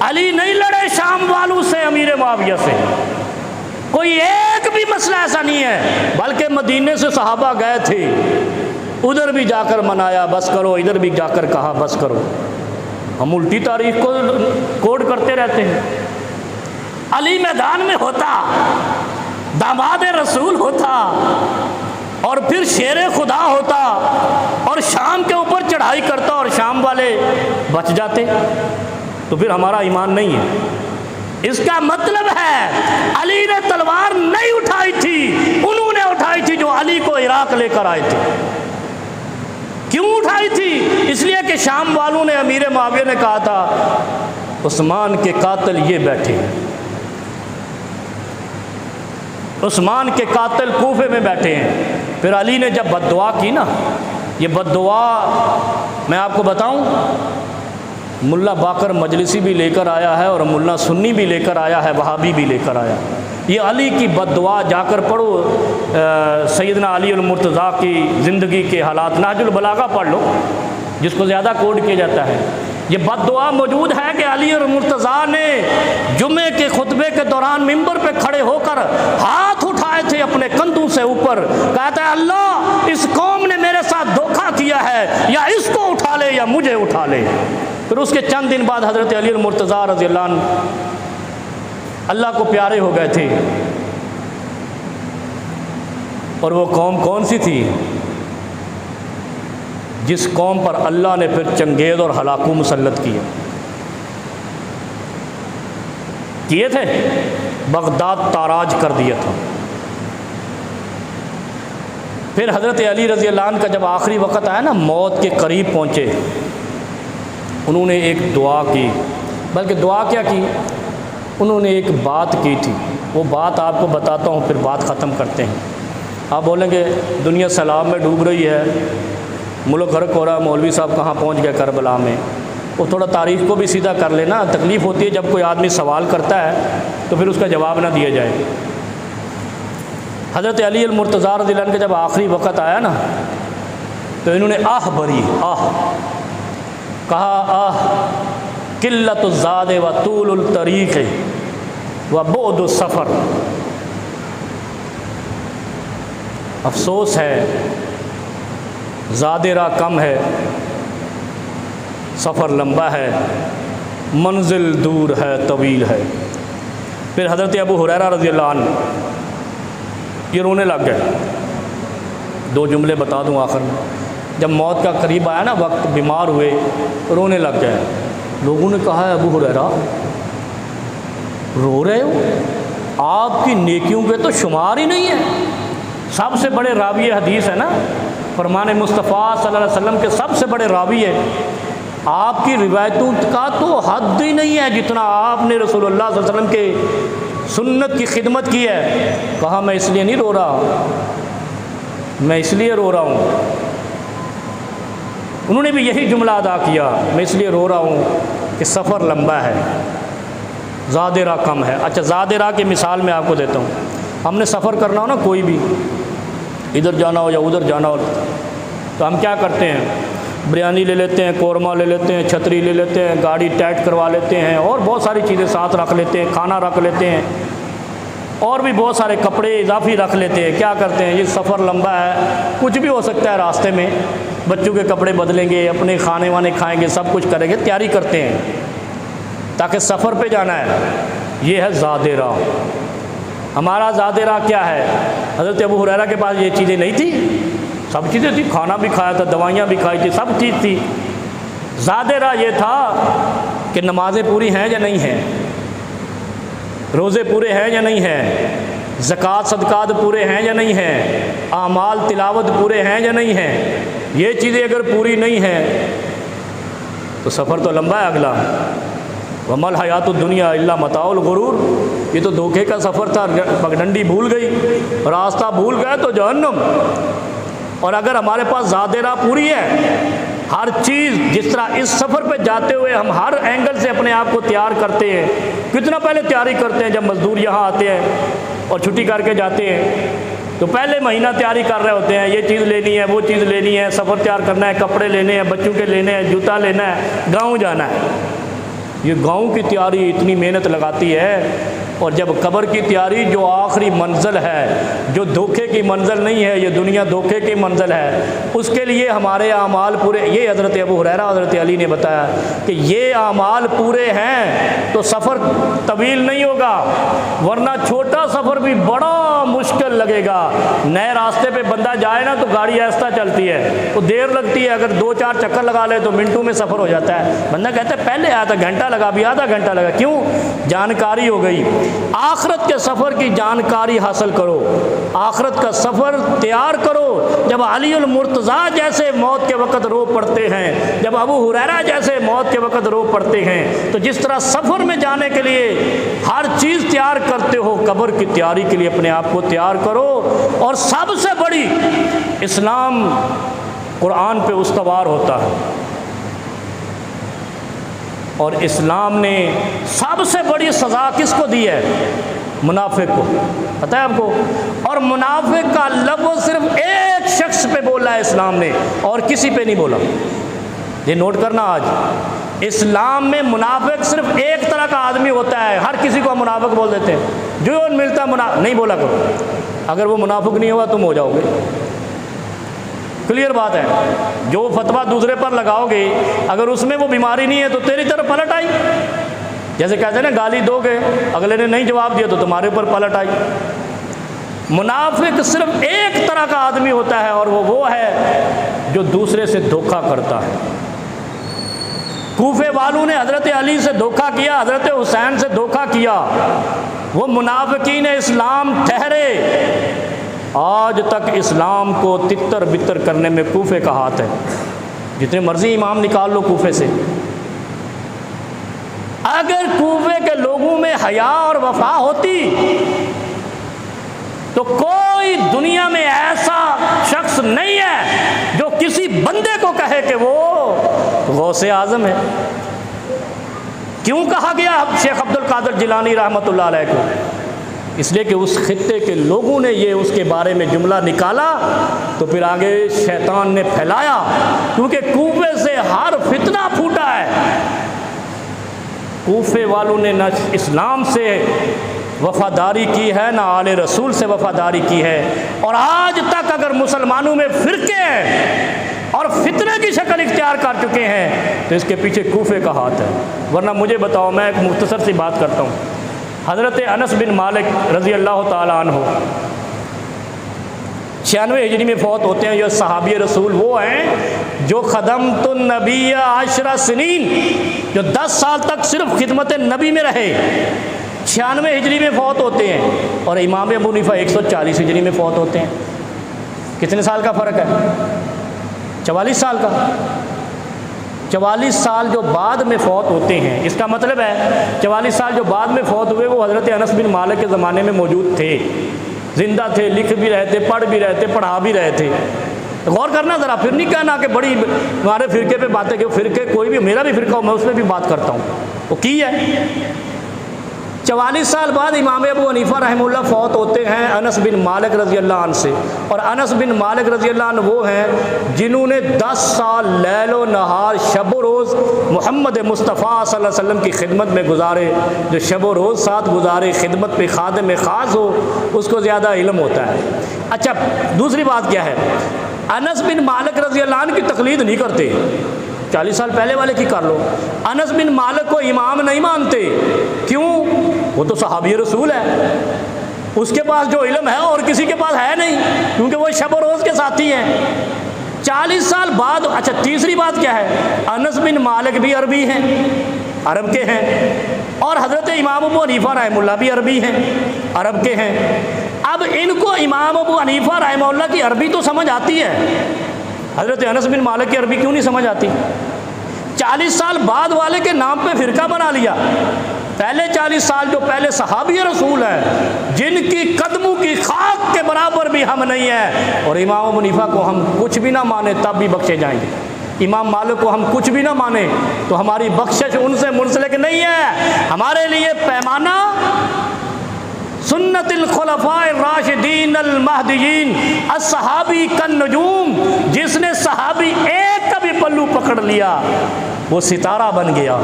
علی نہیں لڑے شام والوں سے، امیر معاویہ سے. کوئی ایک بھی مسئلہ ایسا نہیں ہے. بلکہ مدینے سے صحابہ گئے تھے، ادھر بھی جا کر منایا بس کرو، ادھر بھی جا کر کہا بس کرو. ہم الٹی تاریخ کو کوڈ کرتے رہتے ہیں. علی میدان میں ہوتا، داماد رسول ہوتا، اور پھر شیر خدا ہوتا، اور شام کے اوپر چڑھائی کرتا، اور شام والے بچ جاتے، تو پھر ہمارا ایمان نہیں ہے. اس کا مطلب ہے علی نے تلوار نہیں اٹھائی تھی، انہوں نے اٹھائی تھی جو علی کو عراق لے کر آئے تھے. کیوں اٹھائی تھی؟ اس لیے کہ شام والوں نے، امیر معاویہ نے کہا تھا عثمان کے قاتل یہ بیٹھے، عثمان کے قاتل کوفے میں بیٹھے ہیں. پھر علی نے جب بد دعا کی نا، یہ بد دعا میں آپ کو بتاؤں، ملا باقر مجلسی بھی لے کر آیا ہے، اور ملا سنی بھی لے کر آیا ہے، وہابی بھی لے کر آیا. یہ علی کی بد دعا جا کر پڑھو سیدنا علی المرتضیٰ کی زندگی کے حالات، نہج البلاغہ پڑھ لو جس کو زیادہ کوڈ کیا جاتا ہے. یہ بد دعا موجود ہے کہ علی المرتضیٰ نے جمعے کے خطبے کے دوران منبر پہ کھڑے ہو کر ہاتھ اٹھائے تھے اپنے کندھوں سے اوپر. کہتا ہے اللہ اس قوم نے میرے ساتھ دھوکہ کیا ہے، یا اس کو اٹھا لے یا مجھے اٹھا لے. پھر اس کے چند دن بعد حضرت علی المرتضیٰ رضی اللہ عنہ اللہ کو پیارے ہو گئے تھے. اور وہ قوم کون سی تھی؟ جس قوم پر اللہ نے پھر چنگیز اور ہلاکو مسلط کیے تھے. بغداد تاراج کر دیا تھا. پھر حضرت علی رضی اللہ عنہ کا جب آخری وقت آیا نا، موت کے قریب پہنچے، انہوں نے ایک دعا کی. بلکہ دعا کیا کی؟ انہوں نے ایک بات کی تھی. وہ بات آپ کو بتاتا ہوں، پھر بات ختم کرتے ہیں. آپ بولیں گے دنیا سیلاب میں ڈوب رہی ہے، ملک غرق ہو رہا ہے، مولوی صاحب کہاں پہنچ گئے کربلا میں. وہ تھوڑا تاریخ کو بھی سیدھا کر لینا. تکلیف ہوتی ہے جب کوئی آدمی سوال کرتا ہے تو پھر اس کا جواب نہ دیا جائے. حضرت علی المرتضیٰ رضی اللہ عنہ کا جب آخری وقت آیا نا تو انہوں نے آہ بھری، آہ کہا، آہ قلت الزاد و طول الطریق و بعد السفر. افسوس ہے، زاد راہ کم ہے، سفر لمبا ہے، منزل دور ہے، طویل ہے. پھر حضرت ابو ہریرہ رضی اللہ عنہ یہ رونے لگ گئے. 2 جملے بتا دوں آخر میں. جب موت کا قریب آیا نا وقت، بیمار ہوئے، رونے لگ گئے. لوگوں نے کہا ہے ابو ہریرہ رو رہے ہو؟ آپ کی نیکیوں کے تو شمار ہی نہیں ہے. سب سے بڑے راوی حدیث ہے نا، فرمان مصطفیٰ صلی اللہ علیہ وسلم کے سب سے بڑے راوی ہے. آپ کی روایتوں کا تو حد ہی نہیں ہے جتنا آپ نے رسول اللہ صلی اللہ علیہ وسلم کے سنت کی خدمت کی ہے. کہا میں اس لیے نہیں رو رہا، میں اس لیے رو رہا ہوں. انہوں نے بھی یہی جملہ ادا کیا، میں اس لیے رو رہا ہوں کہ سفر لمبا ہے، زاد راہ کم ہے. اچھا، زاد راہ کی مثال میں آپ کو دیتا ہوں. ہم نے سفر کرنا ہو نا، کوئی بھی ادھر جانا ہو یا ادھر جانا ہو، تو ہم کیا کرتے ہیں؟ بریانی لے لیتے ہیں، قورمہ لے لیتے ہیں، چھتری لے لیتے ہیں، گاڑی ٹائٹ کروا لیتے ہیں، اور بہت ساری چیزیں ساتھ رکھ لیتے ہیں، کھانا رکھ لیتے ہیں، اور بھی بہت سارے کپڑے اضافی رکھ لیتے ہیں. کیا کرتے ہیں؟ یہ سفر لمبا ہے، کچھ بھی ہو سکتا ہے راستے میں، بچوں کے کپڑے بدلیں گے، اپنے کھانے وانے کھائیں گے، سب کچھ کریں گے، تیاری کرتے ہیں تاکہ سفر پہ جانا ہے. یہ ہے زاد راہ. ہمارا زاد راہ کیا ہے؟ حضرت ابو ہریرہ کے پاس یہ چیزیں نہیں تھی، سب چیزیں تھی، کھانا بھی کھایا تھا، دوائیاں بھی کھائی تھی، سب چیز تھی. زاد راہ یہ تھا کہ نمازیں پوری ہیں یا نہیں ہیں، روزے پورے ہیں یا نہیں ہیں، زکوٰۃ صدقات پورے ہیں یا نہیں ہیں، اعمال تلاوت پورے ہیں یا نہیں ہیں. یہ چیزیں اگر پوری نہیں ہیں تو سفر تو لمبا ہے اگلا. وَمَا الْحَيَاةُ الدُّنْيَا إِلَّا مَتَاعُ الْغُرُورِ. یہ تو دھوکے کا سفر تھا. پگڈنڈی بھول گئی، راستہ بھول گئے تو جہنم. اور اگر ہمارے پاس زاد راہ پوری ہے، ہر چیز جس طرح اس سفر پہ جاتے ہوئے ہم ہر اینگل سے اپنے آپ کو تیار کرتے ہیں. کتنا پہلے تیاری کرتے ہیں. جب مزدور یہاں آتے ہیں اور چھٹی کر کے جاتے ہیں تو پہلے مہینہ تیاری کر رہے ہوتے ہیں، یہ چیز لینی ہے، وہ چیز لینی ہے، سفر تیار کرنا ہے، کپڑے لینے ہیں، بچوں کے لینے ہیں، جوتا لینا ہے، گاؤں جانا ہے. یہ گاؤں کی تیاری اتنی محنت لگاتی ہے. اور جب قبر کی تیاری جو آخری منزل ہے، جو دھوکے کی منزل نہیں ہے، یہ دنیا دھوکے کی منزل ہے، اس کے لیے ہمارے اعمال پورے. یہ حضرت ابو ہریرہ حضرت علی نے بتایا کہ یہ اعمال پورے ہیں تو سفر طویل نہیں ہوگا، ورنہ چھوٹا سفر بھی بڑا مشکل لگے گا. نئے راستے پہ بندہ جائے نا تو گاڑی آہستہ چلتی ہے، وہ دیر لگتی ہے. اگر 2-4 چکر لگا لے تو منٹوں میں سفر ہو جاتا ہے. بندہ کہتا ہے پہلے آیا تھا گھنٹہ لگا، بھی آدھا گھنٹہ لگا. کیوں؟ جانکاری ہو گئی. آخرت کے سفر کی جانکاری حاصل کرو، آخرت کا سفر تیار کرو. جب علی المرتضیٰ جیسے موت کے وقت رو پڑتے ہیں، جب ابو ہریرہ جیسے موت کے وقت رو پڑتے ہیں، تو جس طرح سفر میں جانے کے لیے ہر چیز تیار کرتے ہو، قبر کی تیاری کے لیے اپنے آپ کو تیار کرو. اور سب سے بڑی، اسلام قرآن پہ استوار ہوتا ہے، اور اسلام نے سب سے بڑی سزا کس کو دی ہے؟ منافق کو. پتہ ہے آپ کو؟ اور منافق کا لفظ صرف ایک شخص پہ بولا ہے اسلام نے، اور کسی پہ نہیں بولا. یہ نوٹ کرنا. آج اسلام میں منافق صرف ایک طرح کا آدمی ہوتا ہے. ہر کسی کو منافق بول دیتے ہیں، جو ملتا منافق نہیں بولا کرو. اگر وہ منافق نہیں ہوا تم ہو جاؤ گے. کلیئر بات ہے. جو فتویٰ دوسرے پر لگاؤ گے، اگر اس میں وہ بیماری نہیں ہے تو تیری طرف پلٹ آئی. جیسے کہتے ہیں نا، گالی دو گے، اگلے نے نہیں جواب دیا تو تمہارے اوپر پلٹ آئی. منافق صرف ایک طرح کا آدمی ہوتا ہے، اور وہ ہے جو دوسرے سے دھوکہ کرتا ہے. کوفے والوں نے حضرت علی سے دھوکہ کیا، حضرت حسین سے دھوکہ کیا. وہ منافقین اسلام ٹھہرے. آج تک اسلام کو تتر بتر کرنے میں کوفے کا ہاتھ ہے. جتنے مرضی امام نکال لو کوفے سے. اگر کوفے کے لوگوں میں حیا اور وفا ہوتی تو کوئی دنیا میں ایسا شخص نہیں ہے جو کسی بندے کو کہے کہ وہ غوث اعظم ہے. کیوں کہا گیا شیخ عبد القادر جیلانی رحمۃ اللہ علیہ کو؟ اس لیے کہ اس خطے کے لوگوں نے یہ اس کے بارے میں جملہ نکالا تو پھر آگے شیطان نے پھیلایا، کیونکہ کوفے سے ہر فتنہ پھوٹا ہے۔ کوفے والوں نے نہ اسلام سے وفاداری کی ہے، نہ آل رسول سے وفاداری کی ہے، اور آج تک اگر مسلمانوں میں فرقے ہیں اور فتنے کی شکل اختیار کر چکے ہیں تو اس کے پیچھے کوفے کا ہاتھ ہے۔ ورنہ مجھے بتاؤ، میں ایک مختصر سی بات کرتا ہوں۔ حضرت انس بن مالک رضی اللہ تعالیٰ عنہ 96 ہجری میں فوت ہوتے ہیں۔ یہ صحابی رسول وہ ہیں جو خدمت النبی 10 سنین، جو 10 سال تک صرف خدمت نبی میں رہے، 96 ہجری میں فوت ہوتے ہیں، اور امام ابو حنیفہ 140 ہجری میں فوت ہوتے ہیں۔ کتنے سال کا فرق ہے؟ 44 سال کا۔ 44 سال جو بعد میں فوت ہوتے ہیں، اس کا مطلب ہے 44 سال جو بعد میں فوت ہوئے وہ حضرت انس بن مالک کے زمانے میں موجود تھے، زندہ تھے، لکھ بھی رہے تھے، پڑھ بھی رہے تھے، پڑھا بھی رہے تھے۔ غور کرنا ذرا، پھر نہیں کہنا کہ بڑی ہمارے فرقے پہ باتیں، کہ فرقے کوئی بھی، میرا بھی فرقہ ہو، میں اس پہ بھی بات کرتا ہوں، وہ کی ہے۔ 44 سال بعد امام ابو حنیفہ رحمہ اللہ فوت ہوتے ہیں انس بن مالک رضی اللہ عنہ سے، اور انس بن مالک رضی اللہ عنہ وہ ہیں جنہوں نے 10 سال لیل و نہار شب و روز محمد مصطفیٰ صلی اللہ علیہ وسلم کی خدمت میں گزارے۔ جو شب و روز ساتھ گزارے، خدمت پہ خادم خاص ہو، اس کو زیادہ علم ہوتا ہے۔ اچھا، دوسری بات کیا ہے، انس بن مالک رضی اللہ عنہ کی تقلید نہیں کرتے، 40 سال پہلے والے کی کر لو۔ انس بن مالک کو امام نہیں مانتے، کیوں؟ وہ تو صحابی رسول ہے، اس کے پاس جو علم ہے اور کسی کے پاس ہے نہیں، کیونکہ وہ شب و روز کے ساتھی ہیں۔ 40 سال بعد، اچھا تیسری بات کیا ہے، انس بن مالک بھی عربی ہیں، عرب کے ہیں، اور حضرت امام ابو حنیفہ رحمہ اللہ بھی عربی ہیں، عرب کے ہیں۔ اب ان کو امام ابو حنیفہ رحمہ اللہ کی عربی تو سمجھ آتی ہے، حضرت انس بن مالک کی عربی کیوں نہیں سمجھ آتی؟ 40 سال بعد والے کے نام پہ فرقہ بنا لیا۔ پہلے 40 سال جو پہلے صحابی رسول ہیں، جن کی قدموں کی خاک کے برابر بھی ہم نہیں ہیں، اور امام ابو حنیفہ کو ہم کچھ بھی نہ مانے تب بھی بخشے جائیں گے، امام مالک کو ہم کچھ بھی نہ مانے تو ہماری بخشش ان سے منسلک نہیں ہے۔ ہمارے لیے پیمانہ سنت الخلفاء الراشدین المہدیین الصحابی کالنجوم، جس نے صحابی ایک کا بھی پلو پکڑ لیا وہ ستارہ بن گیا،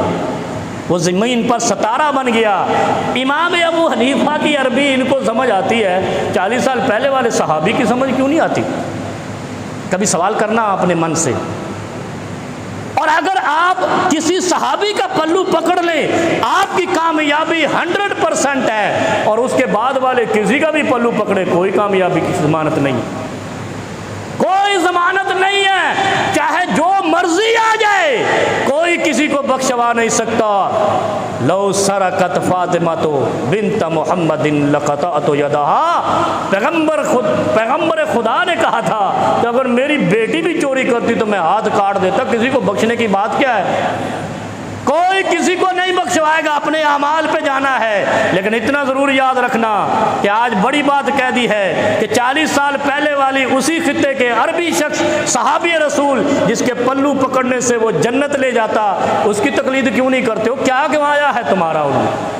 وہ زمین پر ستارہ بن گیا۔ امام ابو حنیفہ کی عربی ان کو سمجھ آتی ہے، 40 سال پہلے والے صحابی کی سمجھ کیوں نہیں آتی؟ کبھی سوال کرنا اپنے من سے۔ اور اگر آپ کسی صحابی کا پلو پکڑ لیں، آپ کی کامیابی 100% ہے، اور اس کے بعد والے کسی کا بھی پلو پکڑے، کوئی کامیابی کی ضمانت نہیں، کوئی ضمانت نہیں ہے، چاہے جو مرضی آ جائے، کوئی کسی کو بخشوا نہیں سکتا۔ لو سرقت فاطمہ بنت محمد لقطعت یدہا، پیغمبر خدا نے کہا تھا کہ اگر میری بیٹی بھی چوری کرتی تو میں ہاتھ کاٹ دیتا، کسی کو بخشنے کی بات کیا ہے؟ کوئی کسی کو نہیں بخشوائے گا، اپنے اعمال پہ جانا ہے۔ لیکن اتنا ضرور یاد رکھنا کہ آج بڑی بات کہہ دی ہے کہ 40 سال پہلے والی اسی خطے کے عربی شخص صحابی رسول جس کے پلو پکڑنے سے وہ جنت لے جاتا، اس کی تقلید کیوں نہیں کرتے ہو؟ کیا گنوایا ہے تمہارا انہوں؟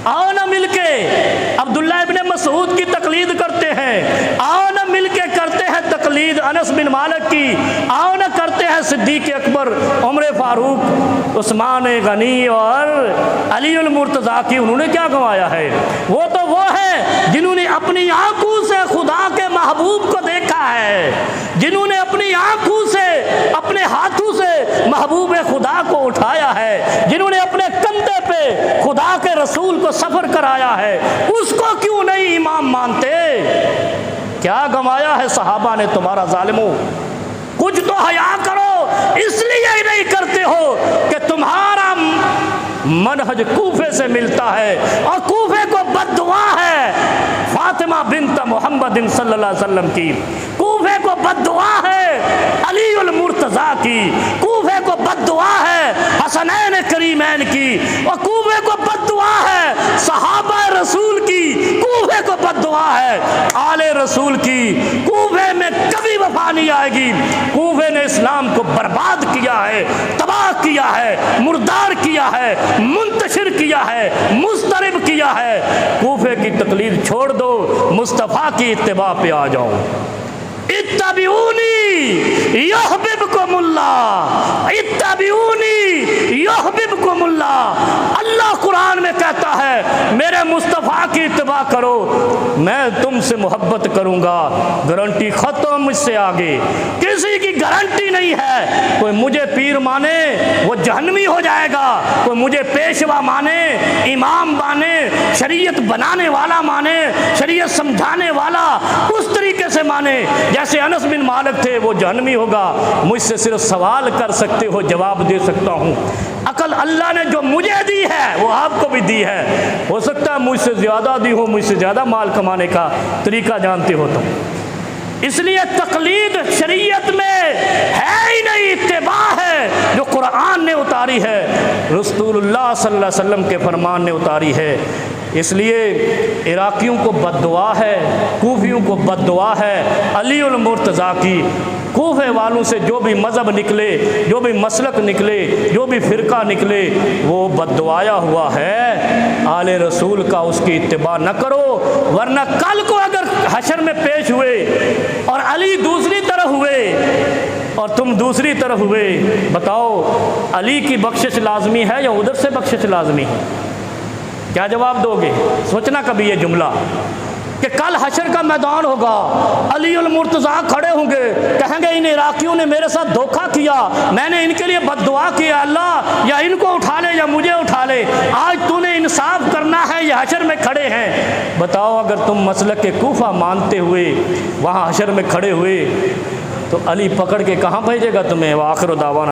آؤ نہ مل کے عبداللہ ابن مسعود کی تقلید کرتے ہیں، آؤ نہ مل کے کرتے ہیں تقلید انس بن مالک کی، آؤ نہ کرتے ہیں صدیق اکبر، عمر فاروق، عثمان غنی اور علی المرتضیٰ کی۔ انہوں نے کیا گنوایا ہے؟ وہ تو وہ ہے جنہوں نے اپنی آنکھوں سے خدا کے محبوب کو دیکھا ہے، جنہوں نے اپنی آنکھوں سے، اپنے ہاتھوں سے محبوب خدا کو اٹھایا ہے، جنہوں نے اپنے کندھے پہ خدا کے رسول کو سفر کرایا ہے، اس کو کیوں نہیں امام مانتے؟ کیا گنوایا ہے صحابہ نے تمہارا ظالموں؟ کچھ تو حیا کرو، اس لیے نہیں کرتے ہو کہ تمہارا منہج کوفے سے ملتا ہے، اور کوفے کو بد دعا ہے فاطمہ بنت محمد صلی اللہ علیہ وسلم کی، کوفے کو بد دعا ہے علی المرتضیٰ کی، کوفے کو بد دعا ہے حسنین کریمین کی، اور کوفے کو بد دعا ہے صحابہ رسول کی، کوفے کو بد دعا ہے آل رسول کی۔ کوفے میں کبھی وفا نہیں آئے گی۔ کوفے نے اسلام کو برباد کیا ہے، تباہ کیا ہے، مردار کیا ہے، منتشر کیا ہے، مضطرب کیا ہے۔ کوفے کی تقلید چھوڑ دو، مصطفیٰ کی اتباع پہ آ جاؤ۔ اتبعونی یحببکم اللہ، اتبعونی یحببکم اللہ۔ اللہ قرآن میں کہتا ہے میرے مصطفیٰ کی اتباع کرو، میں تم سے محبت کروں گا۔ گارنٹی ختم، مجھ سے آگے کسی کی گارنٹی نہیں ہے۔ کوئی مجھے پیر مانے وہ جہنمی ہو جائے گا، کوئی مجھے پیشوا مانے، امام مانے، شریعت بنانے والا مانے، شریعت سمجھانے والا اس طریقے سے مانے جیسے انس بن مالک تھے، وہ جہنمی ہوگا۔ مجھ سے صرف سوال کر سکتے ہو، جواب دے سکتا ہوں۔ عقل اللہ نے جو مجھے دی ہے وہ آپ کو بھی دی ہے، ہو سکتا ہے مجھ سے زیادہ دی ہو، مجھ سے زیادہ مال کمانے کا طریقہ جانتے ہو تم۔ اس لیے تقلید شریعت میں ہے ہی نہیں، اتباع ہے جو قرآن نے اتاری ہے، رسول اللہ صلی اللہ علیہ وسلم کے فرمان نے اتاری ہے۔ اس لیے عراقیوں کو بد دعا ہے، کوفیوں کو بد دعا ہے علی المرتضیٰ کی۔ کوفے والوں سے جو بھی مذہب نکلے، جو بھی مسلک نکلے، جو بھی فرقہ نکلے، وہ بد دعایا ہوا ہے۔ آل رسول کا اس کی اتباع نہ کرو، ورنہ کل کو اگر حشر میں پیش ہوئے اور علی دوسری طرف ہوئے اور تم دوسری طرف ہوئے، بتاؤ علی کی بخشش لازمی ہے یا ادھر سے بخشش لازمی ہے؟ کیا جواب دو گے؟ سوچنا کبھی یہ جملہ کہ کل حشر کا میدان ہوگا، علی المرتضیٰ کھڑے ہوں گے، کہیں گے ان عراقیوں نے میرے ساتھ دھوکہ کیا، میں نے ان کے لیے بد دعا کیا، اللہ یا ان کو اٹھا لے یا مجھے اٹھا لے، آج تو نے انصاف کرنا ہے، یہ حشر میں کھڑے ہیں۔ بتاؤ اگر تم مسلک کے کوفہ مانتے ہوئے وہاں حشر میں کھڑے ہوئے تو علی پکڑ کے کہاں بھیجے گا تمہیں؟ وآخر دعوانا